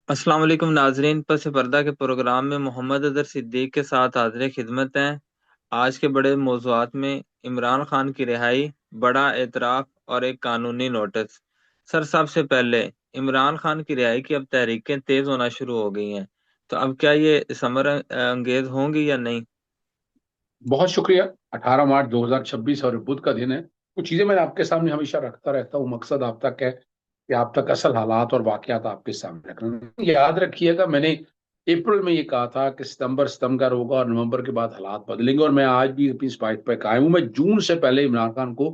अस्सलाम वालेकुम नाजरीन, पस पर्दा के प्रोग्राम में मोहम्मद अदर सिद्दीक के साथ हाजिर खिदमत हैं। आज के बड़े मौज़ूआत में इमरान खान की रिहाई, बड़ा एतराफ़ और एक कानूनी नोटिस। सर, सबसे पहले इमरान खान की रिहाई की अब तहरीकें तेज़ होना शुरू हो गई हैं, तो अब क्या ये समर अंगेज होंगी या नहीं? बहुत शुक्रिया। 18 मार्च 2026 और बुध का दिन है। कुछ चीजें मैं आपके सामने हमेशा रखता रहता हूँ। मकसद आप तक है कि आप तक असल हालात और वाकयात आपके सामने रखना। याद रखिएगा, मैंने अप्रैल में ये कहा था कि सितंबर होगा और नवंबर के बाद हालात बदलेंगे, और मैं आज भी अपनी इस बात पर कायम हूँ। मैं जून से पहले इमरान खान को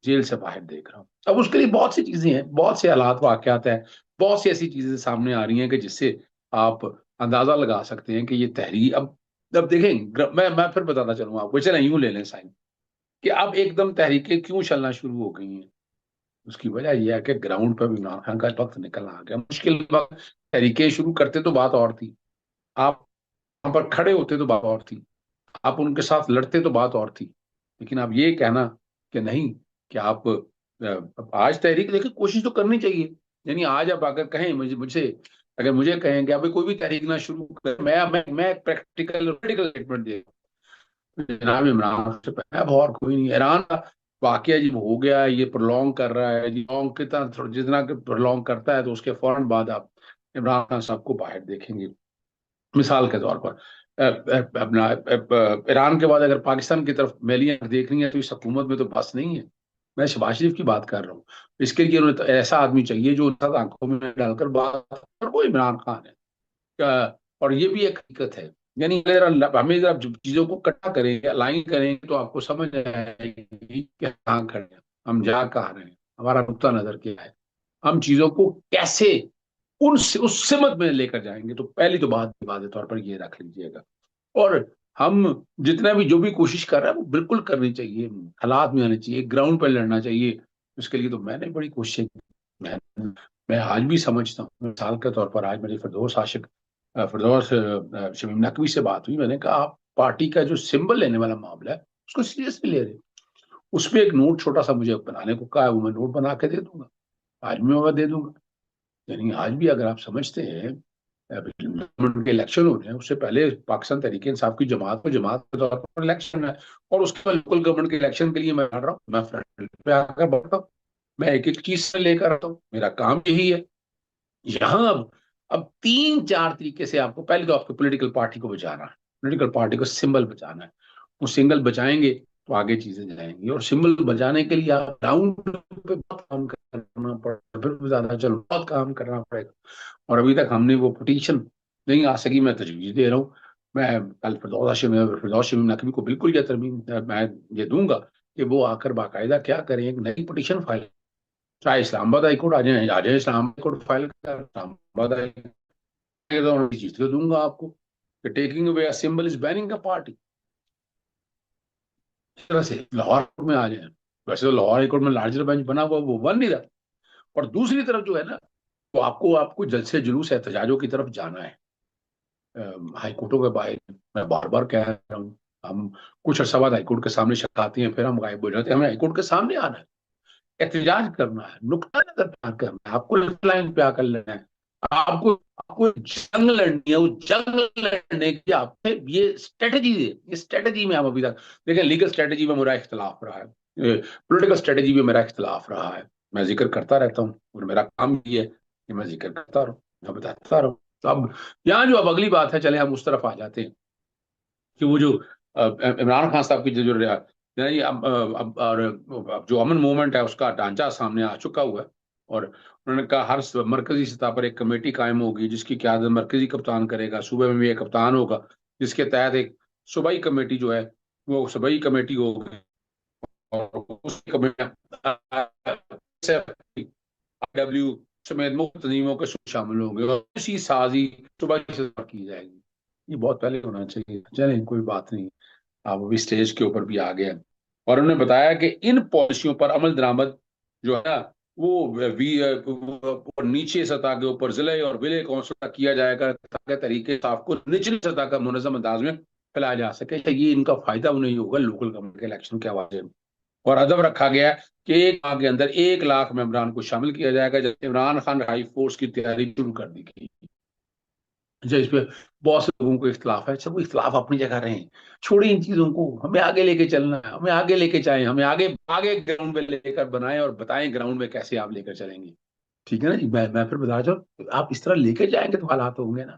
जेल से बाहर देख रहा हूँ। अब उसके लिए बहुत सी चीजें हैं, बहुत से हालात वाकयात हैं, बहुत सी ऐसी चीजें सामने आ रही हैं कि जिससे आप अंदाजा लगा सकते हैं कि ये तहरीर अब देखें। मैं फिर बताना चलूंगा आपको, चले यूं ले लें साइन कि अब एकदम तहरीकें क्यों चलना शुरू हो गई हैं। उसकी वजह यह है कि ग्राउंड पर इमरान खान का वक्त निकलना आ गया। मुश्किल वक्त तहरीकें शुरू करते तो बात और थी, आप वहां पर खड़े होते तो बात और थी, आप उनके साथ लड़ते तो बात और थी। लेकिन आप ये कहना कि नहीं, कि आप आज तहरीक देखिए, कोशिश तो करनी चाहिए। यानी आज आप अगर कहें मुझे अगर मुझे कहें कि अभी कोई भी तहरीक ना शुरू कर, मैं प्रैक्टिकल मेडिकल स्टेटमेंट दे जनाब इमरान से पहले अब और कोई नहीं। ईरान का वाकया जी हो गया, ये प्रोलॉन्ग कर रहा है जी, लॉन्ग कितना जितना प्रोलॉन्ग करता है तो उसके फौरन बाद आप इमरान खान साहब को बाहर देखेंगे। मिसाल के तौर पर अपना ईरान के बाद अगर पाकिस्तान की तरफ मैलियां देख रही हैं तो इस हुकूमत में तो बस नहीं है। मैं शहबाज शरीफ की बात कर रहा हूँ। इसके लिए उन्हें तो ऐसा आदमी चाहिए जो उनके साथ आंखों में डालकर बात करे, और वो इमरान खान है। और ये भी एक हकीकत है। यानी अगर हमें जरा चीजों को इकट्ठा करेंगे, अलाइन करेंगे, तो आपको समझ आएगी कि कहाँ खड़े हैं, हम जा कहाँ रहे हैं, हमारा नुक्ता नजर क्या है, हम चीजों को कैसे उस सिमत में लेकर जाएंगे। तो पहली तो बात वादे तौर पर ये रख लीजिएगा। और हम जितना भी जो भी कोशिश कर रहे हैं वो बिल्कुल करनी चाहिए, हालात में आनी चाहिए, ग्राउंड पर लड़ना चाहिए। उसके लिए तो मैंने बड़ी कोशिश की। मैं मैं आज भी समझता हूँ, मिसाल के तौर पर आज मेरी फिरदौस शमीम नकवी से बात हुई। मैंने कहा, आप पार्टी का जो सिंबल लेने वाला मामला है उसको सीरियसली ले रहे, उस पर एक नोट छोटा सा मुझे बनाने को कहा है, वो मैं नोट बना के दे दूंगा। आज भी मैं दे दूंगा। यानी आज भी अगर आप समझते हैं, अभी के इलेक्शन हो रहे हैं, उससे पहले पाकिस्तान तहरीक इंसाफ की जमात के तौर पर इलेक्शन है, और उसके बाद लोकल गवर्नमेंट के इलेक्शन के लिए मैं लड़ रहा हूँ। मैं फ्रंट पे आकर बढ़ता हूँ, मैं एक एक चीज से लेकर आता हूँ, मेरा काम यही है। यहाँ अब तीन चार तरीके से आपको, पहले तो आपको पॉलिटिकल पार्टी को बचाना है, पॉलिटिकल पार्टी को सिंबल बचाना है। वो सिंगल बचाएंगे तो आगे चीजें जाएंगी, और सिंबल बचाने के लिए आप ग्राउंड पे बहुत काम करना पड़ेगा, फिर ज्यादा चलो बहुत काम करना पड़ेगा। और अभी तक हमने वो पिटीशन नहीं आ सकी। मैं तजवीज दे रहा हूँ, मैं कल फिरदौस शमीम नकवी को बिल्कुल ये तरमीम मैं ये दूंगा कि वो आकर बाकायदा क्या करें, एक नई पिटीशन फाइल, चाहे इस्लामाबाद हाई कोर्ट आ जाए इस्लामाबाद कोर्ट फाइल कर इस्लामाबाद हाई कोर्ट चीज तो दूंगा आपको कि taking away symbol is banning the party. इस तरह से लाहौर कोर्ट में आ जाए। वैसे तो लाहौर हाई कोर्ट में लार्जर बेंच बना हुआ, वो बन नहीं रहा। और दूसरी तरफ जो है ना, तो आपको आपको जलसे जुलूस एहतजाजों की तरफ जाना है। हाई कोर्टों के बाहर मैं बार बार कह रहा हूँ, हम कुछ अर्सा बाद हाई कोर्ट के सामने शक्ल आती हैं, फिर हम गायब हो जाते हैं। हमें हाई कोर्ट के सामने आना है, एहतजाज करना है, नुक्ता नजर प्यार करना है, आपको लाइन पे आकर लड़ना है। आपको आपको जंग लड़नी है। वो जंग लड़ने की आपने ये स्ट्रेटजी है, ये स्ट्रेटजी में हम अभी तक देखें, लीगल स्ट्रेटजी में मेरा इख्तलाफ रहा है, पॉलिटिकल स्ट्रेटजी में मेरा इख्तलाफ रहा है। मैं जिक्र करता रहता हूँ, और मेरा काम भी है कि मैं जिक्र करता रहूँ, मैं बताता रहूँ। तो अब यहाँ जो अब अगली बात है, चले हम उस तरफ आ जाते हैं कि वो जो इमरान खान साहब की जो नहीं, और अब जो अमन मूवमेंट है उसका ढांचा सामने आ चुका हुआ है। और उन्होंने कहा हर मरकजी सतह पर एक कमेटी कायम होगी जिसकी क़यादत मरकजी कप्तान करेगा, सूबे में भी एक कप्तान होगा, जिसके तहत एक सूबाई कमेटी जो है वो सूबाई कमेटी होगी। और उस कमेटी डब्ल्यू समेत मुख्य तंजीमों के शामिल होंगे, और इसी साजी सूबाई सतह पर की जाएगी। ये बहुत पहले होना चाहिए, चलें कोई बात नहीं, आप अभी स्टेज के ऊपर भी आ गए हैं। और उन्होंने बताया कि इन पॉलिसियों पर अमल दरामद जो है ना, वो वो नीचे सतह के ऊपर जिले और विले कौंसिल तक किया जाएगा, ताकि तरीके साफ को निचली सतह का मुनज़्ज़म अंदाज में फैलाया जा सके। ये इनका फायदा नहीं होगा लोकल गवर्नमेंट के इलेक्शन के हवाले से। और अदब रखा गया है कि एक माह के अंदर 1 लाख मेंबरान को शामिल किया जाएगा, जब इमरान खान हाई फोर्स की तैयारी शुरू कर दी गई। अच्छा, इस पे बहुत से लोगों को इख्तलाफ है। अच्छा, वो इख्तलाफ अपनी जगह रहे, छोड़े इन चीजों को, हमें आगे लेके चलना है, हमें आगे लेके जाए, हमें आगे आगे ग्राउंड पे लेकर बनाएं और बताएं ग्राउंड में कैसे आप लेकर चलेंगे। ठीक है ना जी, मैं फिर बता रहा हूँ, आप इस तरह लेके जाएंगे तो हालात होंगे ना,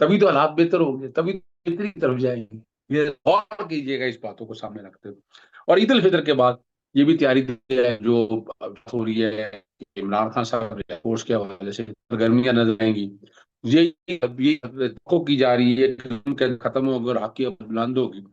तभी तो हालात बेहतर होंगे, तभी तो बेहतरी की तरफ जाएंगे। ये गौर कीजिएगा इस बातों को सामने रखते हुए। और ईद उल फितर के बाद ये भी तैयारी है जो हो रही है, इमरान खान साहब एयरफोर्स के हवाले से गर्मियां नजर आएंगी। ये को की जा रही है कि उनके खत्म होकर आके बुलंद होगी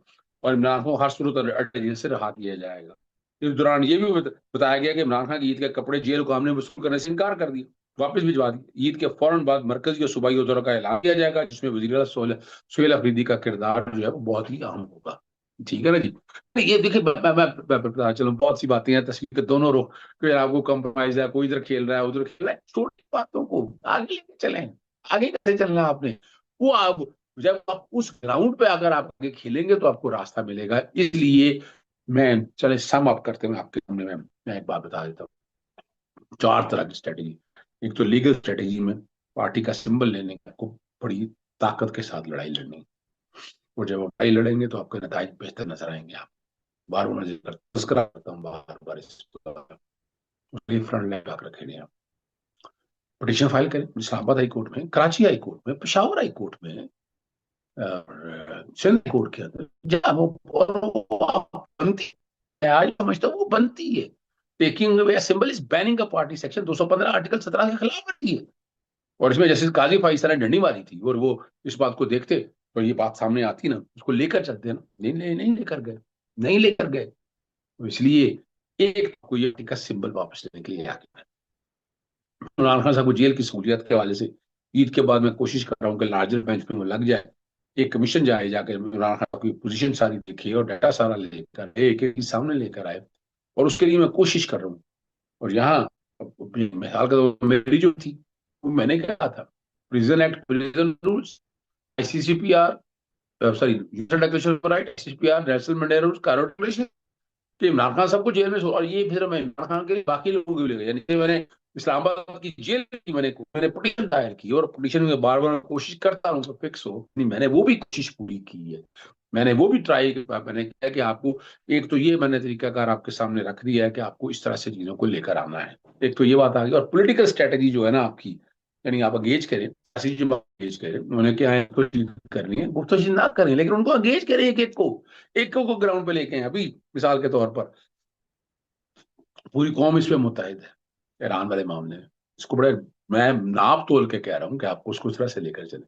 और इमरान को हर सूरत और जेल से रहा किया जाएगा। इस दौरान ये भी बताया गया कि इमरान खान की ईद के कपड़े जेल को हमने वसूल करने से इनकार कर दिया, वापस भिजवा दी। ईद के फौरन बाद मरकजी और सूबाई दौरा का ऐलान किया जाएगा, जिसमें वजीर सुहेल अफरीदी का किरदार जो है वो बहुत ही अहम होगा। ठीक है ना जी। ये देखिए, मैं बता चलूं, बहुत सी बातें हैं, तस्वीर के दोनों रुख, कोई आपको कंप्रोमाइज है, कोई इधर खेल रहा है उधर खेल रहा है, छोटी बातों को आगे लेके चलें। आगे कैसे चलना है आपने, वो आप जब आप उस ग्राउंड पे अगर आप आगे खेलेंगे तो आपको रास्ता मिलेगा। इसलिए मैं, चले सम अप करते हुए आपके सामने मैं एक बात बता देता हूँ। चार तरह की स्ट्रेटेजी। एक तो लीगल स्ट्रेटेजी में पार्टी का सिंबल लेने की आपको बड़ी ताकत के साथ लड़ाई लड़नी है। और जब आप लड़ाई लड़ेंगे तो आपके नतीजे बेहतर नजर आएंगे। आप बार बार जिक्र तस्करा करता हूँ, बार बार उसके फ्रंट लाइन आकर खेले आप पिटीशन फाइल करें इस्लामाबाद हाई कोर्ट में, कराची हाई कोर्ट में, पेशावर हाई कोर्ट में, सिंध कोर्ट के अंदर, जहाँ वो और वो आप बनती है, आज समझता हूँ वो बनती है। Taking away symbol is banning a party, section 215 article 17 के खिलाफ बनती है। और इसमें जस्टिस काजी फाइसा ने डंडी मारी थी, और वो इस बात को देखते और ये बात सामने आती ना, उसको लेकर चलते ना, नहीं लेकर गए, नहीं लेकर गए। तो इसलिए एक को ये का सिंबल वापस लेने के लिए आगे इमरान खान साहब को जेल की सहूलियत के हवाले से ईद के बाद मैं कोशिश कर रहा हूँ कि लार्जर बेंच पे वो लग जाए। एक कमीशन जाए, जाकर इमरान खान की पोजीशन सारी देखे और डाटा सारा लेकर एक एक सामने लेकर आए, और उसके लिए मैं कोशिश कर रहा हूँ। और यहाँ मिसाल का तो मेरी जो थी, वो मैंने कहा था, prison act, prison rules, ICCPR, sorry universal declaration of right, ICCPR, national mandate rules, Cairo declaration, कि इमरान खान सबको जेल में और ये फिर मैं इमरान खान के बाकी लोगों को भी ले गया, यानी कि मैंने इस्लामाबाद की जेल की मैंने पिटीशन दायर की, और पिटीशन में बार बार कोशिश करता हूँ कि फिक्स हो नहीं, मैंने वो भी कोशिश पूरी की है। मैंने वो भी ट्राई, मैंने किया कि आपको, एक तो ये मैंने तरीकाकार आपके सामने रख दिया है कि आपको इस तरह से चीजों को लेकर आना है। एक तो ये बात आ गई, और पॉलिटिकल स्ट्रेटेजी जो है ना आपकी, यानी आप अगेज करें, एंगेज करें, उन्होंने क्या है कुछ चीज करनी है, गुफ्तगू ना करें, लेकिन उनको एंगेज करें, एक को ग्राउंड पे लेके आए। अभी मिसाल के तौर पर पूरी कौम इस पे मुतहद है ईरान वाले मामले में, इसको बड़े, मैं नाप तोल के कह रहा हूँ कि आपको उसको उस तरह से लेकर चले,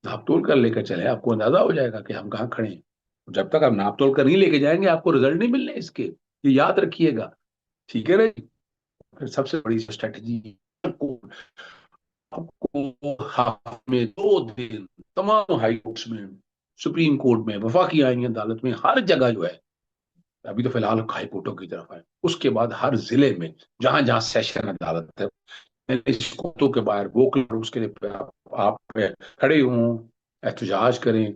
नाप तोल कर लेकर चले, आपको अंदाजा हो जाएगा कि हम कहाँ खड़े हैं। जब तक आप नाप तोल कर नहीं लेके जाएंगे आपको रिजल्ट नहीं मिलने इसके, ये याद रखिएगा। ठीक है ना जी। फिर सबसे बड़ी स्ट्रेटेजी, आपको हाथ में 2 दिन तमाम हाई कोर्ट्स में, सुप्रीम कोर्ट में, वफाकी आईनी अदालत में, हर जगह जो है, अभी तो फिलहाल हाई कोर्टों की तरफ है, उसके बाद हर जिले में जहां जहां सेशन अदालत है, इस कोर्टों के बाहर वोकल उसके लिए आप खड़े हों, एहतजाज करें,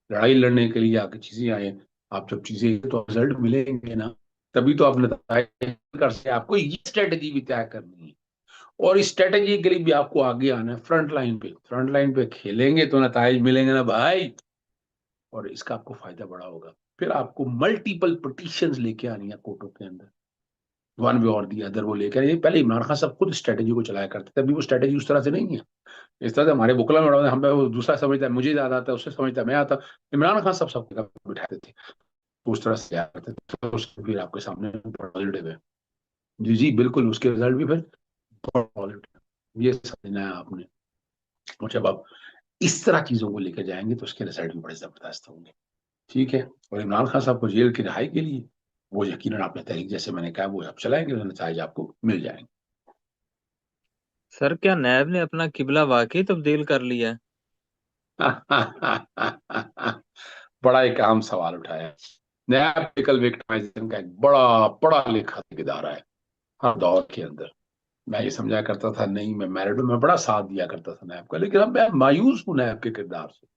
लड़ाई लड़ने के लिए आगे चीजें आए। आप जब चीजें तो रिजल्ट मिलेंगे ना, तभी तो आप नतीजे कर सकते हैं। आपको ये स्ट्रेटजी भी तय करनी है, और इस स्ट्रेटजी के लिए भी आपको आगे आना है, फ्रंट लाइन पे खेलेंगे तो नतीजे मिलेंगे ना भाई, और इसका आपको फायदा बड़ा होगा। फिर आपको मल्टीपल पिटीशंस लेके आनी है कोर्टों के अंदर, वन वे और दी अदर, वो लेकर, ये पहले इमरान खान साहब खुद स्ट्रेटजी को चलाया करते थे, अभी वो स्ट्रेटजी उस तरह से नहीं है। इस तरह से हमारे बुकला में हमें वो दूसरा समझता है, मुझे याद आता है, उससे समझता है मैं आता। इमरान खान साहब सबको बिठाते थे, तो उस तरह से आते थे, तो उसके फिर आपके सामने पॉजिटिव है। जी जी बिल्कुल, उसके रिजल्ट भी फिर पॉजिटिव, ये समझना है आपने। और जब आप इस तरह चीजों को लेकर जाएंगे तो उसके रिजल्ट भी बड़े जबरदस्त होंगे। ठीक है। और इमरान खान साहब को जेल की रिहाई के लिए वो यकीनन आपने तहरीक, जैसे मैंने कहा, वो आप चलाएंगे तो नतीजे आपको मिल जाएंगे। सर, क्या नैब ने अपना किबला वाकई तब्दील कर लिया है? बड़ा एक अहम सवाल उठाया। नया एथिकल विक्टिमाइजेशन का एक बड़ा बड़ा लेखा इदारा है हर दौर के अंदर। मैं ये समझा करता था, नहीं, मैं मैरिडो में बड़ा साथ दिया करता था नैब का, लेकिन अब मैं मायूस हूं नैब के किरदार से।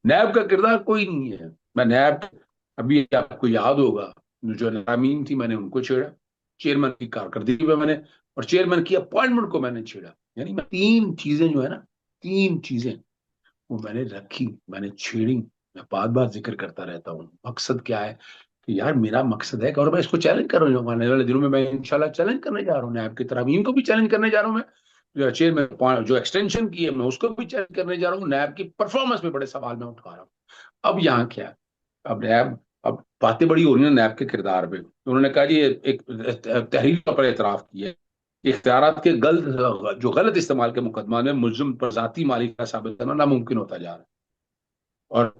नैब का किरदार कोई नहीं है। मैं नैब, अभी आपको याद होगा, जो नामीन थी मैंने उनको छेड़ा, चेयरमैन की कारकर्दगी पे मैंने, और चेयरमैन की अपॉइंटमेंट को मैंने छेड़ा। यानी मैं तीन चीजें जो है ना, तीन चीजें वो मैंने रखी, मैंने छेड़ी। मैं बार बार जिक्र करता रहता हूँ, मकसद क्या है कि यार मेरा मकसद है कि, और मैं इसको चैलेंज कर रहा हूँ आने वाले दिनों में, मैं इंशाल्लाह चैलेंज करने जा रहा हूँ, नैब की तरमीम को भी चैलेंज करने जा रहा हूँ मैं, जो चेयर में जो एक्सटेंशन की है मैं उसको भी चैलेंज करने जा रहा हूँ, नैब की परफॉर्मेंस में बड़े सवाल मैं उठा रहा हूँ। अब यहाँ क्या है, अब नैब, अब बातें बड़ी हो रही है नैब के किरदार पे, तो उन्होंने कहा जी एक तहरीर पर एतराफ किया है कि इख्तियारात के गलत इस्तेमाल के मुकदमा में मुलजिम पर जाती मालिक साबित करना नामुमकिन होता जा रहा है, और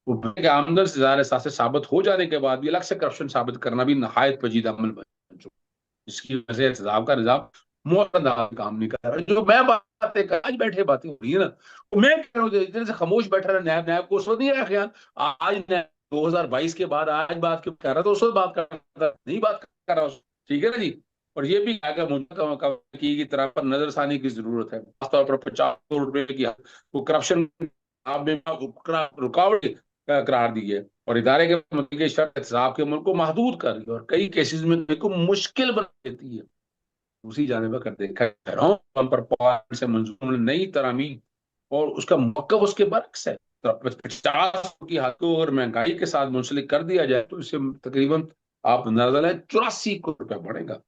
वो बैंक के आमदन से ज्यादा एहसास साबित हो जाने के बाद भी अलग से करप्शन साबित करना भी नहायत पेचीदा अमल बन चुका है, जिसकी वजह से इंतजाम का निजाम मुअत्तदल काम नहीं कर रहा। जो मैं बातें कर, आज बैठे बातें हो रही है ना, तो मैं कह रहा हूँ इतने से खामोश बैठा रहा नैब, नैब को उस वक्त नहीं आया ख्याल, आज नैब 2022 के बाद आज बात क्यों कर रहा था, उस वक्त बात कर रहा था, नहीं बात कर रहा ठीक है ना जी। और ये भी अगर मुझे की तरह पर नजरसानी की जरूरत है, खासतौर पर 50 करोड़ रुपए की वो करप्शन आप में रुकावट करार दी है, और इदारे के मतलब के शर्त एहतसाब के मुल्क को महदूद कर रही है, और कई केसेस में को मुश्किल बना देती है। दूसरी जानब अगर देखा रहा हम पर पार्लियामेंट से मंजूर नई तरामीम और उसका मौकफ उसके बरक्स है, तो 50 की हद को अगर महंगाई के साथ मुंसलिक कर दिया जाए तो इससे तकरीबन आप अंदाजा लें 84 करोड़ रुपया बढ़ेगा।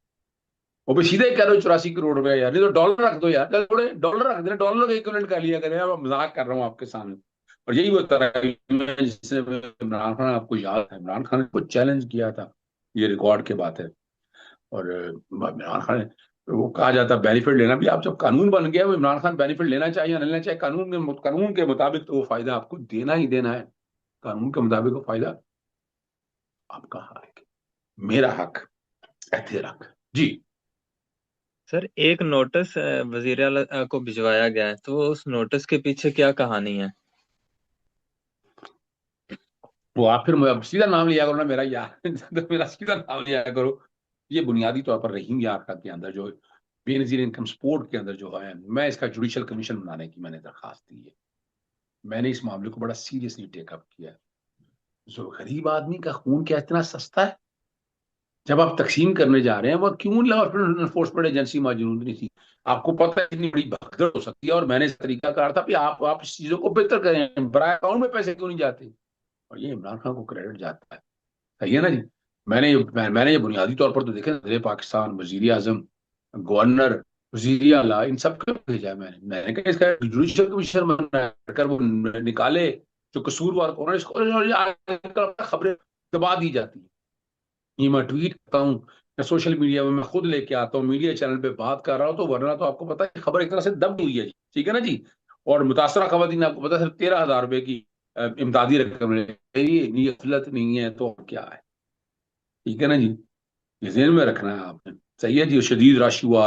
वो भी सीधे कह रहे हो 84 करोड़ रुपया, यार नहीं तो डॉलर रख दो यार, थोड़े डॉलर रख देना, डॉलर का इक्विवेलेंट कर लिया करें, मैं मजाक कर रहा हूँ आपके सामने। और यही वो तरह जिसने इमरान खान, आपको याद है इमरान खान को चैलेंज किया था, ये रिकॉर्ड की बात है। और इमरान खान वो कहा जाता बेनिफिट लेना भी, आप जब कानून बन गया वो इमरान खान बेनिफिट लेना चाहिए या नहीं लेना चाहिए, कानून के मुताबिक तो वो फायदा आपको देना ही देना है, कानून के मुताबिक वो फायदा आपका हक है, मेरा हक है, तेरा हक जी। सर एक नोटिस वजीर आला को भिजवाया गया है, तो उस नोटिस के पीछे क्या कहानी है? वो आप फिर मैं सीधा नाम लिया करो ना मेरा यार तो मेरा सीधा नाम लिया करो। ये बुनियादी तौर पर रहीम यार खां के अंदर जो बेनजीर इनकम सपोर्ट के अंदर जो है, मैं इसका जुडिशल कमीशन बनाने की मैंने दरखास्त दी है। मैंने इस मामले को बड़ा सीरियसली टेकअप किया है। जो गरीब आदमी का खून क्या इतना सस्ता है, जब आप तकसीम करने जा रहे हैं वो क्यों लॉ एनफोर्समेंट एजेंसी मौजूद नहीं थी? आपको पता है इतनी बड़ी भगदड़ हो सकती है, और मैंने इस तरीका कहा था कि आप इस चीजों को बेहतर करें, बराए अकाउंट में पैसे क्यों नहीं जाते, और ये इमरान खान को क्रेडिट जाता है। सही है ना जी। मैंने ये बुनियादी तौर पर तो देखे वज़ीर पाकिस्तान, वजीर आजम, गवर्नर, वजीर आला, इन सब को भेजा है मैंने कहा इसका जुडिशल कमीशन बनाकर वो निकाले जो कसूरवार को, इसको खबरें दबा दी जाती है। ये मैं ट्वीट करता हूँ या सोशल मीडिया में मैं खुद लेके आता हूँ, मीडिया चैनल पे बात कर रहा हूँ, तो वरना तो आपको पता है खबर एक तरह से दब हुई है जी, ठीक है ना जी। और मुतासरा खवातीन आपको पता है सिर्फ 13,000 रुपए की इमदादी रकम ये गलत नहीं है तो क्या है, ठीक है ना जी। ये ज़हन में रखना है आपने। सही है जी, शदीद रश हुआ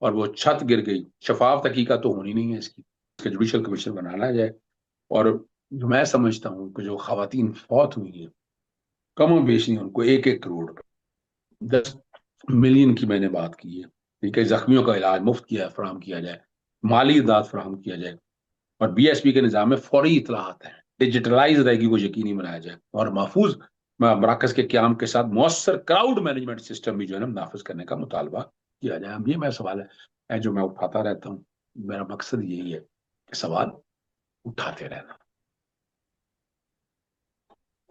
और वो छत गिर गई, शफाफ तहकीकात तो होनी नहीं है इसकी, इसका जुडिशल कमीशन बनाना जाए। और जो मैं समझता हूँ कि जो खवातीन फौत हुई है, कम बेश नहीं, उनको 1-1 करोड़, 10 मिलियन की मैंने बात की है, ठीक है, जख्मियों का इलाज मुफ्त किया फराम किया जाए, माली इमदाद फराम किया जाए, और बीएसपी के निज़ाम में फौरी इतलाहत है, डिजिटलाइज रहेगी वो यकीनी बनाया जाए, और महफूज मराकज के क्याम के साथ मौसर क्राउड मैनेजमेंट सिस्टम भी जो है ना नाफिज करने का मुतालबा किया जाए। अब ये मैं सवाल है जो मैं उठाता रहता हूँ, मेरा मकसद यही है कि सवाल उठाते रहना।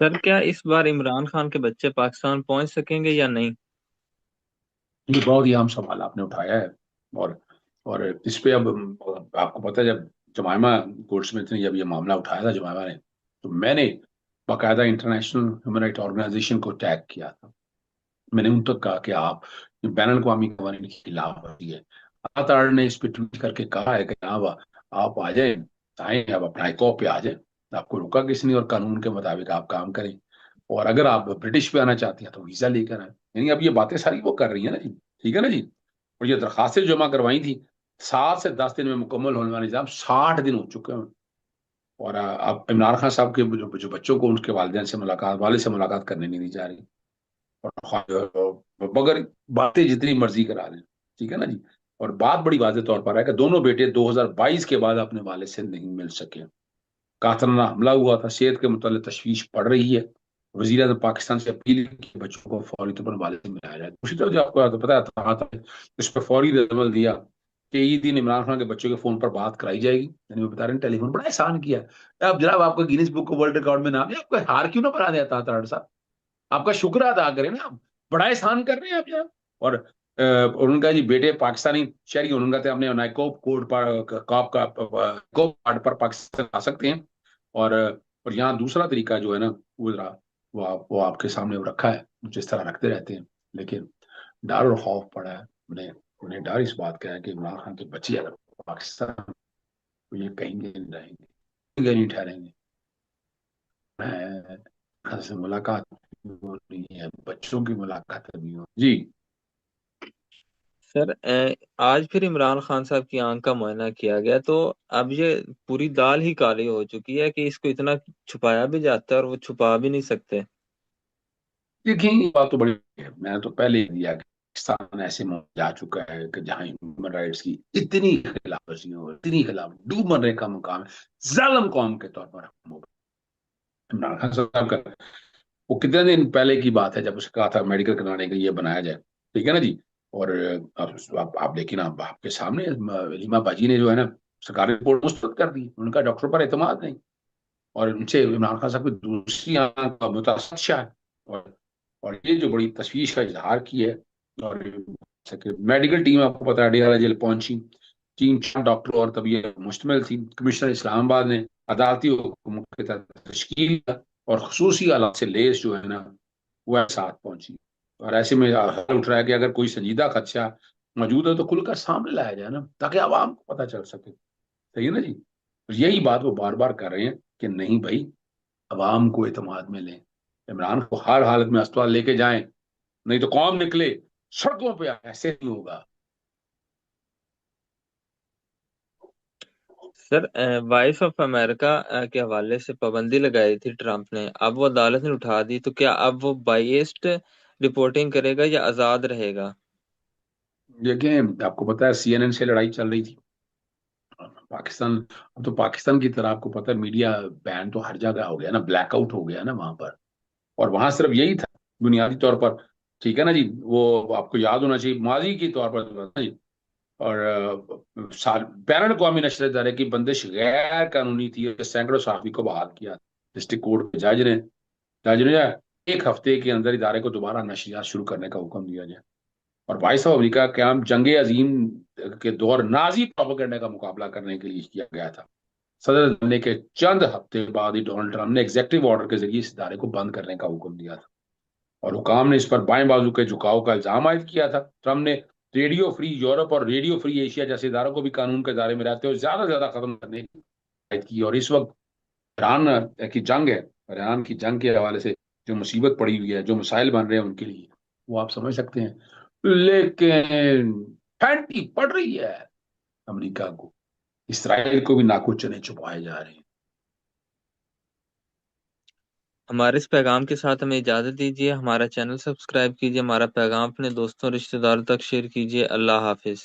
सर क्या इस बार इमरान खान के बच्चे पाकिस्तान पहुंच सकेंगे या नहीं? ये बहुत ही अहम सवाल आपने उठाया है। और और इस पे अब आपको पता है जब जमाइमा गोल्डस्मिथ ने जब ये मामला उठाया था जमाइमा ने, तो मैंने बाकायदा इंटरनेशनल ह्यूमन राइट ऑर्गेनाइजेशन को टैग किया था। मैंने उन तक कहा कि आप ये बैन अवी कवानीन के खिलाफ होती है। अताड़ ने इस पे ट्वीट करके कहा है कि आप आ जाए, आए आप अपना हाईकॉप पे आ जाए, आपको रोका किसी ने, और कानून के मुताबिक आप काम करें, और अगर आप ब्रिटिश पे आना चाहती हैं तो वीजा लेकर आए। यानी अब ये बातें सारी वो कर रही है ना जी, ठीक है ना जी। और ये दरखास्तें जमा करवाई थी, 7 से 10 दिन में मुकम्मल होने वाला निजाम 60 दिन हो चुके हैं। और अब इमरान खान साहब के जो बच्चों को उनके वालिदैन से मुलाकात, वाले से मुलाकात करने नहीं दी जा रही, और मगर बातें जितनी मर्जी करा लें, ठीक है ना जी। और बात बड़ी वाज़ेह तौर पर है कि दोनों बेटे 2022 के बाद अपने वाले से नहीं मिल सके। कातलाना हमला हुआ था, सेहत के मुतालिक तशवीश पड़ रही है। वजीर आज़म पाकिस्तान से अपील की बच्चों को फौरी तौर पर वाले से मिलाया जाए। दूसरी तरफ जो आपको पता है इस पर फौरी रद्दअमल दिया कि ये दिन इमरान खान के बच्चों के फोन पर बात कराई जाएगी, यानी वो बता रहे हैं टेलीफोन बड़ा एहसान किया है। अब जनाब आपका गिनीज बुक वर्ल्ड रिकॉर्ड में नाम है, आपको हार क्यों ना बना देता तारड़ साहब? आपका शुक्र अदा करें ना आप, बड़ा एहसान कर रहे हैं आप जनाब। और उनका जी बेटे पाकिस्तानी शहरी उनका तो अपने नाइकोप कोड पर कॉप का कोप कार्ड पर पाकिस्तान आ सकते हैं। और यहाँ दूसरा तरीका जो है ना, वो जरा वो आपके सामने वो रखा है, जिस तरह रखते रहते हैं। लेकिन डर और खौफ पड़ा है उन्हें। उन्हें डर इस बात का है कि इमरान खान के बच्चे अगर पाकिस्तान, तो ये कहीं नहीं रहेंगे, कहीं नहीं ठहरेंगे। मैं से मुलाकात हो रही है, बच्चों की मुलाकात अभी हो जी। सर आज फिर इमरान खान साहब की आंख का मुआयना किया गया, तो अब ये पूरी दाल ही काली हो चुकी है कि इसको इतना छुपाया भी जाता है और वो छुपा भी नहीं सकते। देखिए ये बात तो बड़ी है, मैंने तो पहले ही दिया कि पाकिस्तान ऐसे में जा चुका है कि जहां ह्यूमन राइट्स की इतनी खिलाफवर्जी हो, इतनी खिलाफ डूब मरने का मुकाम है, जालिम कौम के तौर पर हम हो गए। इमरान खान साहब का वो कितने दिन पहले की बात है जब उसने कहा था मेडिकल कराने के लिए बनाया जाए, ठीक है ना जी। और आप देखिए ना, आपके सामने रीमा बाजी ने जो है ना सरकारी रिपोर्ट मुस्तरद कर दी, उनका डॉक्टर पर एतमाद नहीं। और उनसे इमरान खान साहब की दूसरी आंख का मुतासर है। और और ये जो बड़ी तशवीश का इजहार की है। और मेडिकल टीम आपको पता है डेरा जेल पहुंची, 3 4 डॉक्टर और तब ये मुश्तमिल थी। कमिश्नर इस्लामाबाद ने अदालती हुक्म के तहत तश्कील किया, और खसूसी आलात से लेस जो है ना वह साथ पहुंची। और ऐसे में हाल उठ रहा है कि अगर कोई संजीदा खदशा मौजूद है तो खुलकर सामने लाया जाए ना, ताकि आवाम को पता चल सके। सही है ना जी। और यही बात वो बार बार कर रहे हैं कि नहीं भाई, अवाम को एतमाद में लें, इमरान को हर हालत में अस्पताल लेके जाएं, नहीं तो कौम निकले सड़कों पे, ऐसे नहीं होगा। सर वॉइस ऑफ अमेरिका के हवाले से पाबंदी लगाई थी ट्रम्प ने, अब वो अदालत ने उठा दी, तो क्या अब वो बाइस्ड रिपोर्टिंग करेगा या आजाद रहेगा? देखें आपको पता है CNN से लड़ाई चल रही थी पाकिस्तान। अब तो पाकिस्तान की तरह आपको पता है मीडिया बैन तो हर जगह हो गया ना, ब्लैकआउट हो गया ना वहां पर। और वहां सिर्फ यही था बुनियादी तौर पर, ठीक है ना जी। वो आपको याद होना चाहिए माजी के तौर पर ना जी। और बैन अवी नशर इदारे की बंदिश गैर कानूनी थी, सैकड़ों सहाफ़ी को बहाल किया डिस्ट्रिक्ट कोर्ट के जज ने 1 हफ्ते के अंदर इदारे को दोबारा नशरियात शुरू करने का हुक्म दिया जाए। और वॉइस ऑफ अमरीका का क्याम जंग अजीम के दौर नाजी प्रोपेगेंडा का मुकाबला करने के लिए किया गया था। सदर बनने के चंद हफ्ते बाद ही डोनाल्ड ट्रंप ने एग्जेक्टिव ऑर्डर के जरिए इस इदारे को बंद करने का हुक्म दिया था। और हुकाम ने इस पर बाएं बाजू के झुकाव का इल्जाम आयद किया था। ट्रंप ने रेडियो फ्री यूरोप और रेडियो फ्री एशिया जैसे इदारों को भी कानून के दायरे में रहते हुए ज्यादा से ज्यादा खत्म करने की हिदायत की। और इस वक्त ईरान की जंग है, ईरान की जंग के हवाले से जो मुसीबत पड़ी हुई है, जो मिसाइल बन रहे हैं उनके लिए, वो आप समझ सकते हैं। लेकिन फैंटी पड़ रही है अमेरिका को, इसराइल को भी नाकुच चने छुपाए जा रहे हैं। हमारे इस पैगाम के साथ हमें इजाजत दीजिए। हमारा चैनल सब्सक्राइब कीजिए, हमारा पैगाम अपने दोस्तों रिश्तेदारों तक शेयर कीजिए। अल्लाह हाफिज।